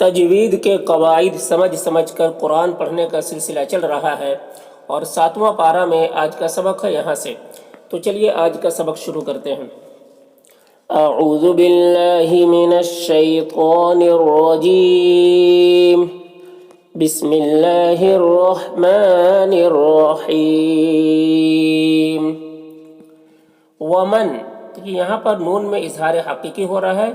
تجوید کے قواعد سمجھ سمجھ کر قرآن پڑھنے کا سلسلہ چل رہا ہے اور 7واں پارہ میں آج کا سبق ہے یہاں سے۔ تو چلیے آج کا سبق شروع کرتے ہیں۔ اعوذ باللہ من الشیطان الرجیم، بسم اللہ الرحمن الرحیم۔ ومن، یہاں پر نون میں اظہار حقیقی ہو رہا ہے،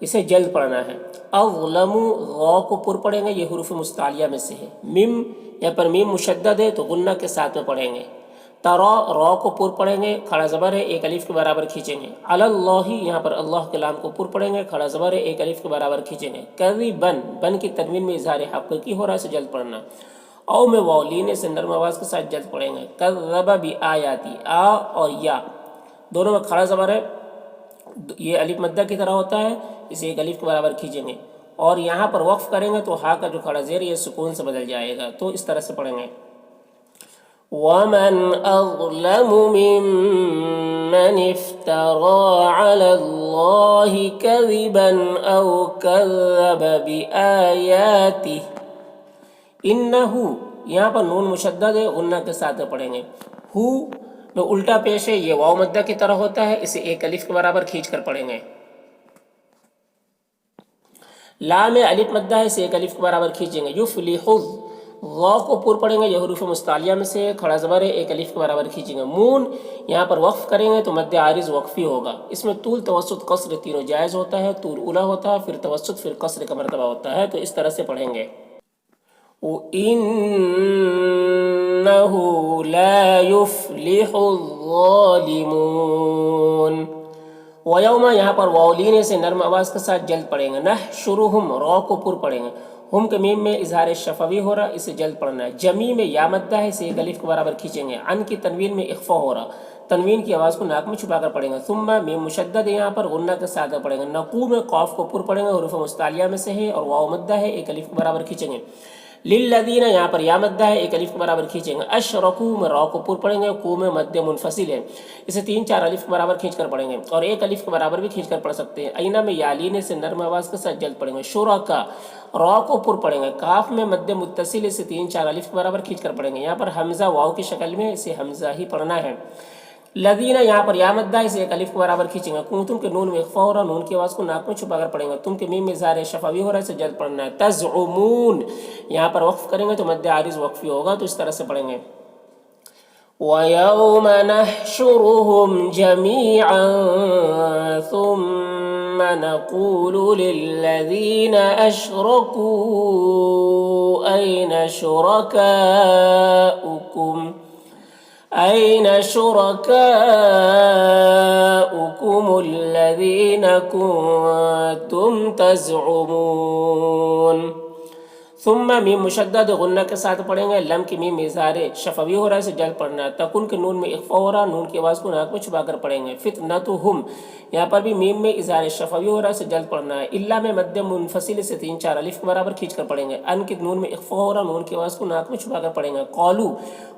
اسے جلد پڑھنا ہے۔ اظلم، غو کو پر پڑھیں گے، یہ حروف مستعلیہ میں سے ہے۔ میم، یہاں پر میم مشدد ہے تو غنہ کے ساتھ میں پڑھیں گے۔ ترا، رو کو پر پڑھیں گے، کھڑا زبر ہے، ایک الف کے برابر کھینچیں گے۔ علی اللہ، یہاں پر اللہ کے لام کو پر پڑھیں گے، کھڑا زبر ہے، ایک الف کے برابر کھینچیں گے۔ کذبن، بن کی تنوین میں اظہار حقیقی ہو رہا ہے، اسے جلد پڑھنا۔ او میں واو لینے سے نرم آواز کے ساتھ جلد پڑھیں گے۔ کذب بآیاتی، آ اور یا دونوں میں کھڑا زبر ہے، یہ الف مدہ کی طرح ہوتا ہے، اسے ایک الف کے برابر کھینچیں گے، اور یہاں پر وقف کریں گے تو ہا کا جو کھڑا زیر یہ سکون سے بدل جائے گا، تو اس طرح سے پڑھیں گے۔ وَمَنْ أَظْلَمُ مِمَّنِ افْتَرَى عَلَى اللَّهِ كَذِبًا أَوْ كَذَّبَ بِآيَاتِهِ۔ انہو، یہاں پر نون مشدد ہے، غنہ کے ساتھ پڑھیں گے۔ ہو میں الٹا پیش ہے، یہ واو مدہ کی طرح ہوتا ہے، اسے ایک الف کے برابر کھینچ کر پڑھیں گے۔ لا میں الف مدہ ہے، اسے ایک الف کے برابر کھینچیں گے۔ یفلحظ، غو کو پر پڑھیں گے، یہ حروف مستعلیہ میں سے کھڑا زبر ہے، ایک الف کے برابر کھینچیں گے۔ مون، یہاں پر وقف کریں گے تو مد عارض وقفی ہوگا، اس میں طول، توسط، قصر تینوں جائز ہوتا ہے۔ طول اولا ہوتا ہے، پھر توسط، پھر قصر کا مرتبہ ہوتا ہے، تو اس طرح سے پڑھیں گے۔ وَإِنَّهُ لَا يُفْلِحُ الظَّالِمُونَ۔ وَيَوْمَ، یہاں پر واو لینے سے نرم آواز کے ساتھ جلد پڑھیں گے۔ نحشرہم، رو کو پر پڑھیں گے، ہم کے میم میں اظہار شفوی ہو رہا، اسے جلد پڑھنا ہے۔ جمی میں یا مدہ ہے، اسے ایک الف کے برابر کھینچیں گے۔ عن کی تنوین میں اخفا ہو رہا، تنوین کی آواز کو ناک میں چھپا کر پڑھیں گے۔ ثم، میم مشدد ہے، یہاں پر غنہ کے ساتھ پڑھیں گے۔ نقو میں قاف کو پر پڑھیں گے، حروف مستعلیہ میں سے ہے اور واو مدہ ہے، ایک الف کے برابر کھینچیں گے۔ للذین، یہاں پر یا مدہ ہے، ایک الف کے برابر کھینچیں گے۔ اشرکو میں رو کو پر پڑھیں گے، کو میں مد منفصل ہے، اسے 3-4 الف کے برابر کھینچ کر پڑھیں گے، اور ایک الف کے برابر بھی کھینچ کر پڑھ سکتے ہیں۔ اینا میں یا لینے سے نرم آواز کے ساتھ جلد پڑھیں گے۔ شرکا، رو کو پر پڑھیں گے، کاف میں مد متصل، اسے 3-4 الف کے برابر کھینچ کر پڑھیں گے، یہاں پر حمزہ واو کی شکل میں، اسے حمزہ ہی پڑھنا ہے۔ لذین، یہاں پر یا مدہ، اسے ایک الف کے برابر کھینچیں گے۔ کنتم کے نون میں اخفا ہو رہا، نون کی آواز کو ناک میں چھپا کر پڑھیں گے۔ تم کے میم میں اظہار شفوی ہو رہا ہے، اسے جلد پڑھنا ہے۔ تزعمون، یہاں پر وقف کریں گے تو مد عارض وقفی ہوگا، تو اس طرح سے پڑھیں گے۔ وَيَوْمَ نَحْشُرُهُمْ جَمِيعًا ثُمَّ نَقُولُ لِلَّذِينَ أَشْرَكُوا أَيْنَ شُرَكَاؤُكُمُ الَّذِينَ كُنتُمْ تَزْعُمُونَ۔ ثم میم مشدد غنہ کے ساتھ پڑھیں گے، لم کی میم اظہار شفوی ہو رہا ہے، اسے جلد پڑھنا ہے۔ تکن کے نون میں اخفا ہو رہا، نون کی آواز کو ناک میں چھپا کر پڑھیں گے۔ فتنتہم، یہاں پر بھی میم میں اظہار شفوی ہو رہا ہے، اسے جلد پڑھنا ہے۔ الا میں مد منفصل، سے 3-4 الف کے برابر کھینچ کر پڑھیں گے۔ ان کے نون میں اخفا ہو رہا، نون کی آواز کو ناک میں چھپا کر پڑھیں گے۔ قالو،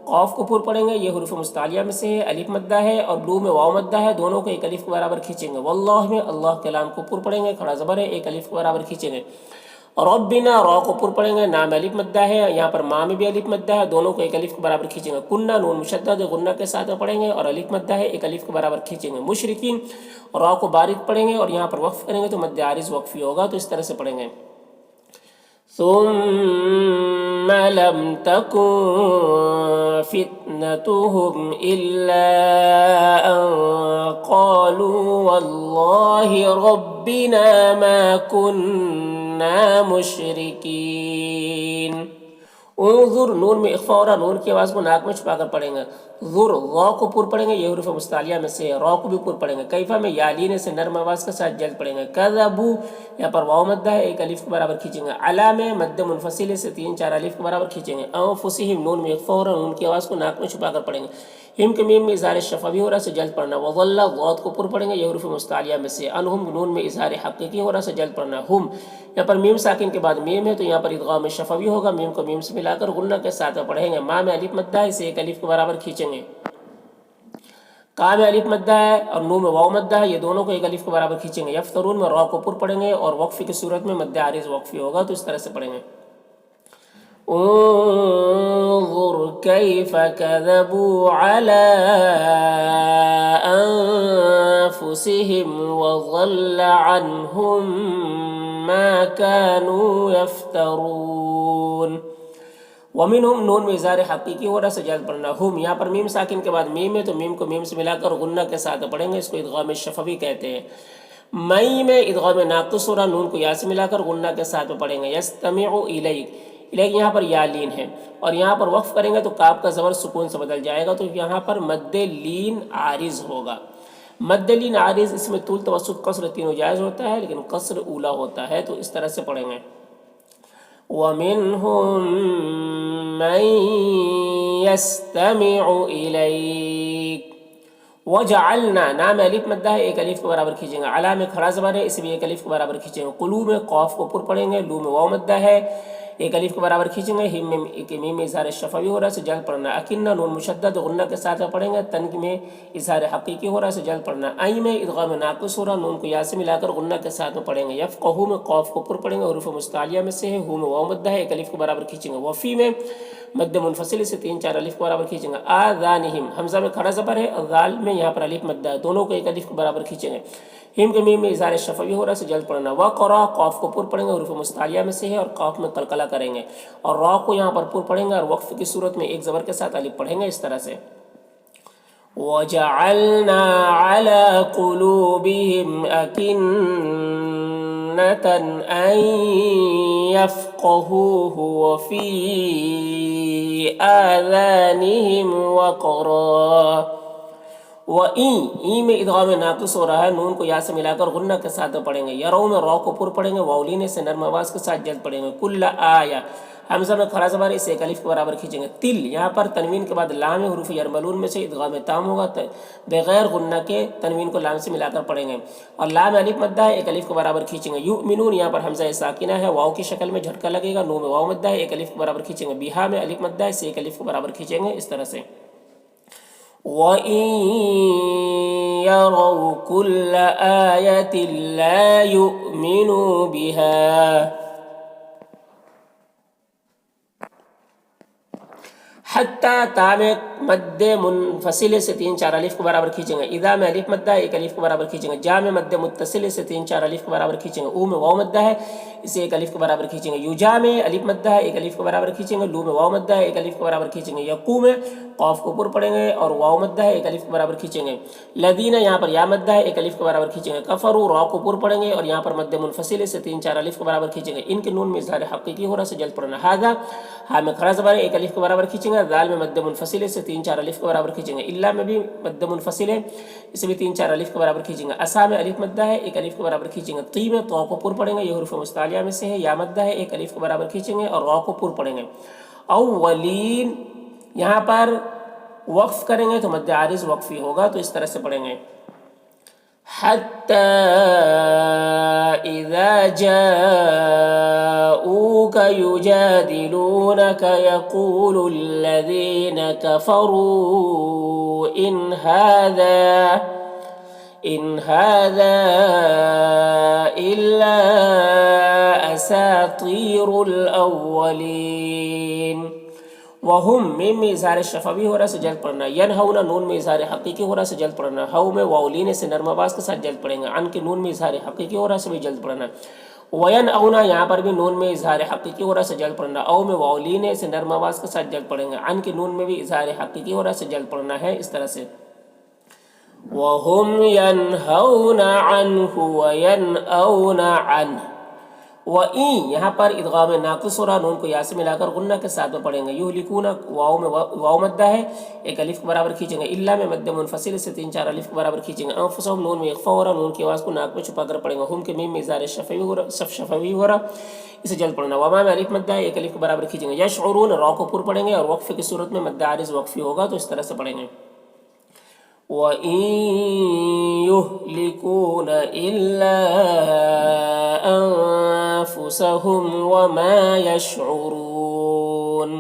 قاف کو پر پڑھیں گے، یہ حروف مستعلیہ میں سے ہے، الف مدہ ہے، اور لو میں واو مدہ ہے، دونوں کو ایک الف کے برابر کھینچیں گے۔ واللہ میں اللہ کے لام کو پر پڑھیں گے، کھڑا زبر ہے، ایک الف کے برابر کھینچیں گے۔ ربنا، رو کو پر پڑھیں گے، نام الف مدہ ہے، یہاں پر ماں میں بھی الف مدہ ہے، دونوں کو ایک الف کے برابر کھینچیں گے۔ کنہ، نون مشدد غنہ کے ساتھ پڑھیں گے اور الف مدہ ہے، ایک الف کے برابر کھینچیں گے۔ مشرکین، رو کو باریک پڑھیں گے اور یہاں پر وقف کریں گے تو مد عارض وقفی ہوگا، تو اس طرح سے پڑھیں گے۔ ثم لم تكن فتنتهم إلا أن قالوا والله ربنا ما كنا مشركين۔ انظر، نون میں اخفا ہو رہا، نون کی آواز کو ناک میں چھپا کر پڑھیں گے۔ ذر، غو کو پر پڑھیں گے، یہ حروف مستعلیہ میں سے ہے، رو کو بھی پر پڑھیں گے۔ کیفا میں یا لینے سے نرم آواز کے ساتھ جلد پڑھیں گے۔ کذبو، یہاں پر واو مدہ ہے، ایک الف کے برابر کھینچیں گے۔ علا میں مد منفصل، سے 3-4 الف کے برابر کھینچیں گے۔ انفسہم، نون میں اخفا ہو رہا، نون کی آواز کو ناک میں چھپا کر پڑھیں گے۔ ہم کے میم میں اظہار شفوی ہو رہا، سے جلد پڑھنا۔ وظل، ضاد کو پر پڑھیں گے، یہ حروف مستعلیہ میں سے۔ انہم، نون میں اظہار حقیقی ہو رہا، سے جلد پڑھنا۔ ہم، یہاں پر میم ساکن کے بعد میم ہے تو یہاں پر ادغام شفوی ہوگا، میم کو میم سے ملا کر غنہ کے ساتھ پڑھیں گے۔ ماں میں الف مدہ ہے، اسے ایک الف کے برابر کھینچیں گے۔ کا میں الف مدہ ہے اور نون میں واو مدہ ہے، یہ دونوں کو ایک الف کے برابر کھینچیں گے۔ یفترون میں را کو پر پڑھیں گے اور وقف کی صورت میں مد عارض وقفی ہوگا، تو اس طرح سے پڑھیں گے۔ انظر کیف کذبوا علی انفسهم وضل عنهم ما كانوا یفترون۔ ومنہم نون میں اظہار حقیقی ہو رہا ہے، سجاد پڑھنا۔ ہم یہاں پر میم ساکن کے بعد میم ہے تو میم کو میم سے ملا کر غنہ کے ساتھ پڑھیں گے، اس کو ادغام شفوی کہتے ہیں۔ مئی میں ادغام ناقص ہو رہا، نون کو یا سے ملا کر غنہ کے ساتھ پڑھیں گے۔ یستمع الیک، الیک یہاں پر یا لین ہے اور یہاں پر وقف کریں گے تو کاف کا زبر سکون سے بدل جائے گا، تو یہاں پر مد لین عارض ہوگا۔ مد لین عارض، اس میں طول توسط قصر تینوں جائز ہوتا ہے لیکن قصر اولا ہوتا ہے، تو اس طرح سے پڑھیں گے۔ وَمِنْهُمْ مَنْ يَسْتَمِعُ إِلَيْكَ وَجَعَلْنَا، نام میں الف مدہ ہے، ایک الف کے برابر کھینچیں گے۔ علا میں کھڑا زبر ہے، اس بھی ایک الف کے برابر کھینچیں گے۔ قلوب میں قاف کو پر پڑھیں گے، لو میں واو مدہ ہے، ایک الف کے برابر کھینچیں گے۔ ہم میں میم میں اظہار شفوی ہو رہا ہے، سے جلد پڑھنا۔ اکنہ نون مشدد غنہ کے ساتھ پڑھیں گے، تن میں اظہار حقیقی ہو رہا ہے، سے جلد پڑھنا۔ ای میں ادغام ناقص ہو رہا، نون کو یا سے ملا کر غنہ کے ساتھ پڑھیں گے۔ یفقہو میں قاف کو پر پڑھیں گے، حروف مستعلیہ میں سے ہے، ہو میں واو مدہ ہے، ایک الف کے برابر کھینچیں گے۔ وفی میں مد منفصل سے 3 4 الف کے برابر کھینچیں گے۔ آذانہم، حمزہ میں کھڑا زبر ہے اور ذال میں یہاں پر الف مدہ ہے، دونوں کو ایک الف کے برابر کھینچیں گے۔ ہم کے میم میں اظہار شفوی ہو رہا ہے، سے جلد پڑھنا۔ وقرا، قاف کو پر پڑھیں گے، حروف مستعلیہ میں سے ہے اور قاف میں قلقلہ کریں گے، اور را کو یہاں پر پر پڑھیں گے اور وقف کی صورت میں ایک زبر کے ساتھ الف پڑھیں گے، اس طرح سے۔ وَجَعَلْنَا عَلَىٰ قُلُوبِهِمْ أَكِنَّةً أَن يَفْقَهُوهُ وَفِي آذَانِهِمْ وَقْرًا۔ وَإِن میں ادغام ناقص ہو رہا ہے، نون کو یا سے ملا کر غنہ کے ساتھ پڑھیں گے۔ یرو میں را کو پر پڑھیں گے، واولین سے نرم آواز کے ساتھ جلد پڑھیں گے۔ کل آیا، حمزہ میں کھڑا زبر ہے، اسے ایک الف کے برابر کھینچیں گے۔ تل، یہاں پر تنوین کے بعد لام حروف یرملون میں سے ادغام تام ہوگا، بغیر غنہ کے تنوین کو لام سے ملا کر پڑھیں گے، اور لام الف مدہ ہے، ایک الف کے برابر کھینچیں گے۔ یؤمنون، یہاں پر حمزہ ساکنہ ہے، واو کی شکل میں جھٹکا لگے گا، نون میں واو مدہ ہے، ایک الف کے برابر کھینچیں گے۔ بیہا میں الف مدہ ہے، اسے ایک الف کے برابر کھینچیں گے، اس طرح سے۔ وَإِن يَرَوْا كُلَّ آيَةٍ لَا يُؤْمِنُوا بِهَا حتیٰ، تا میں مد منفصل سے 3 4 الف کے برابر کھینچیں گے۔ اذا میں الف مدہ ہے، ایک الف کے برابر کھینچیں گے۔ جا میں مد متصل سے 3 4 الف کے برابر کھینچیں گے۔ او میں واو مدہ ہے، اسے ایک الف کے برابر کھینچیں گے۔ یوجا میں الف مدہ ہے، ایک الف کے برابر کھینچیں گے۔ لو میں واو مدہ ہے، ایک الف کے برابر کھینچیں گے۔ یقو میں قاف کو پر پڑھیں گے اور واو مدہ ہے، ایک الف کے برابر کھینچیں گے۔ لذین، یہاں پر یا مدہ ہے، ایک الف کے برابر کھینچیں گے۔ کفروا، را کو پر پڑھیں گے اور یہاں پر مد منفصل سے 3 4 الف کے برابر کھینچیں گے۔ ان کے نون میں اظہار حقیقی ہو رہا ہے، سے جلد پڑھنا۔ ھذا، ہا میں کھڑا زبر ہے، ایک الف کے برابر کھینچیں گے۔ ذال میں مد منفصل سے 3 4 الف کے برابر کھینچیں گے۔ اللہ میں بھی مد منفصل ہے، اسے بھی 3 4 الف کے برابر کھینچیں گے۔ اسا میں الف مدہ ہے، ایک الف کے برابر کھینچیں گے۔ قی میں تو کو پر پڑھیں گے، یہ حروف مستعلیہ میں سے ہے، یا مدہ ہے، ایک الف کے برابر کھینچیں گے اور را کو پر پڑھیں گے۔ اولین، یہاں پر وقف کریں گے تو مد عارض وقفی ہوگا، تو اس طرح سے پڑھیں گے۔ حتى إذا جاءوك يجادلونك يقول الذين كفروا إن هذا إلا أساطير الأولين۔ وہم، میم میں اظہار شفوی ہو رہا ہے، سے جلد پڑھنا۔ ینہون، نون میں اظہار حقیقی ہو رہا ہے، سے جلد پڑھنا۔ ہو میں واولین سے نرم آواز کے ساتھ جلد پڑھیں گے۔ ان کے نون میں اظہار حقیقی ہو رہا ہے، سے بھی جلد پڑھنا۔ وینأون، یہاں پر بھی نون میں اظہار حقیقی ہو رہا ہے، سے جلد پڑھنا۔ او میں واولین سے نرم آواز کے ساتھ جلد پڑھیں گے۔ ان کے نون میں بھی اظہار حقیقی ہو رہا ہے، سے جلد پڑھنا ہے، اس طرح سے۔ وَهُمْ يَنْهَوْنَ عَنْهُ وَيَنْأَوْنَ عَنْهُ۔ وَإِن، یہاں پر ادغام ناقص ہو رہا، نون کو یا سے ملا کر غنہ کے ساتھ میں پڑھیں گے۔ یہلکون، واو میں واو مدہ ہے، ایک الف کے برابر کھینچیں گے۔ الا میں مد منفصل سے 3 4 الف کے برابر کھینچیں گے۔ انفسہم، نون میں اخفا ہو رہا، نون کی آواز کو ناک میں چھپا کر پڑھیں گے۔ ہم کے میم میں اظہار شفوی ہو رہا، اسے جلد پڑھنا۔ وما میں الف مدہ ہے، ایک الف کے برابر کھینچیں گے۔ یشعرون، را کو پر پڑھیں گے اور وقف کی صورت میں مد عارض وقفی ہوگا، تو اس طرح سے پڑھیں گے۔ وَإِن يُهْلِكُونَ إِلَّا أَنفُسَهُمْ وَمَا يَشْعُرُونَ۔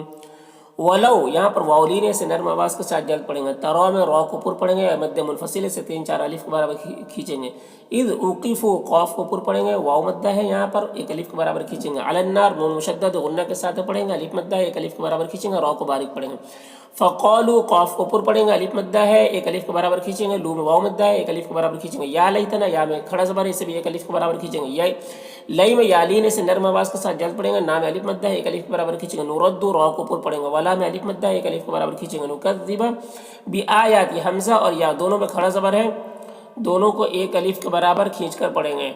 ولو یہاں پر واولین سے نرم آواز کے ساتھ جلد پڑھیں گے. ترا میں را کو پر پڑھیں گے, مد منفصل سے 3-4 الف کے برابر کھینچیں گے. اذ اوقفوا قاف کو پر پڑھیں گے, واو مدہ ہے یہاں پر, ایک الف کے برابر کھینچیں گے. علی النار نون مشدد غنہ کے ساتھ پڑھیں گے, الف مدہ ہے, ایک الف کے برابر کھینچیں گے, را کو باریک پڑھیں گے. فقالوا قاف کو پر پڑھیں گے, الف مدہ ہے, ایک الف کے برابر کھینچیں گے. لو میں واو مدہ ہے, ایک الف کے برابر کھینچیں گے. یا لیتنا یا میں کھڑا زبر ہے, اسے بھی ایک الف کے برابر کھینچیں گے. یا لئی میں یالین سے نرم آواز کے ساتھ جلد پڑھیں گے, نام الف مدہ ہے, ایک الف کے برابر کھینچیں گے. نردو را کو پر پڑھیں گے, ولا میں الف مدہ ہے, ایک الف کے برابر کھینچیں گے. نکذب بآیات, یہ حمزہ اور یا دونوں میں کھڑا زبر ہے, دونوں کو ایک الف کے برابر کھینچ کر پڑھیں گے.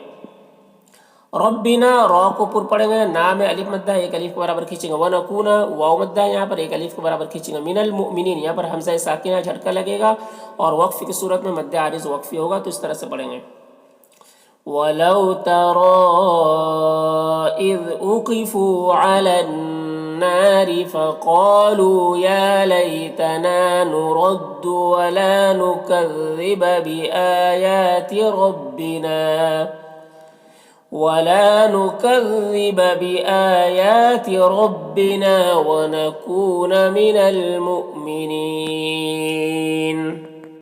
ربنا را کو پر پڑھیں گے, نام الف مدہ ہے, ایک الف کے برابر کھینچیں گے. ونکون واو مدہ ہے یہاں پر, ایک الف کے برابر کھینچیں گے. من المؤمنین یہاں پر حمزہ ساکنہ جھٹکا لگے گا اور وقف کی صورت میں مد عارض وقفی ہوگا, تو اس طرح سے پڑھیں گے. ولو ترى إذ أوقفوا على النار فقالوا يا ليتنا نرد ولا نكذب بآيات ربنا ونكون من المؤمنين.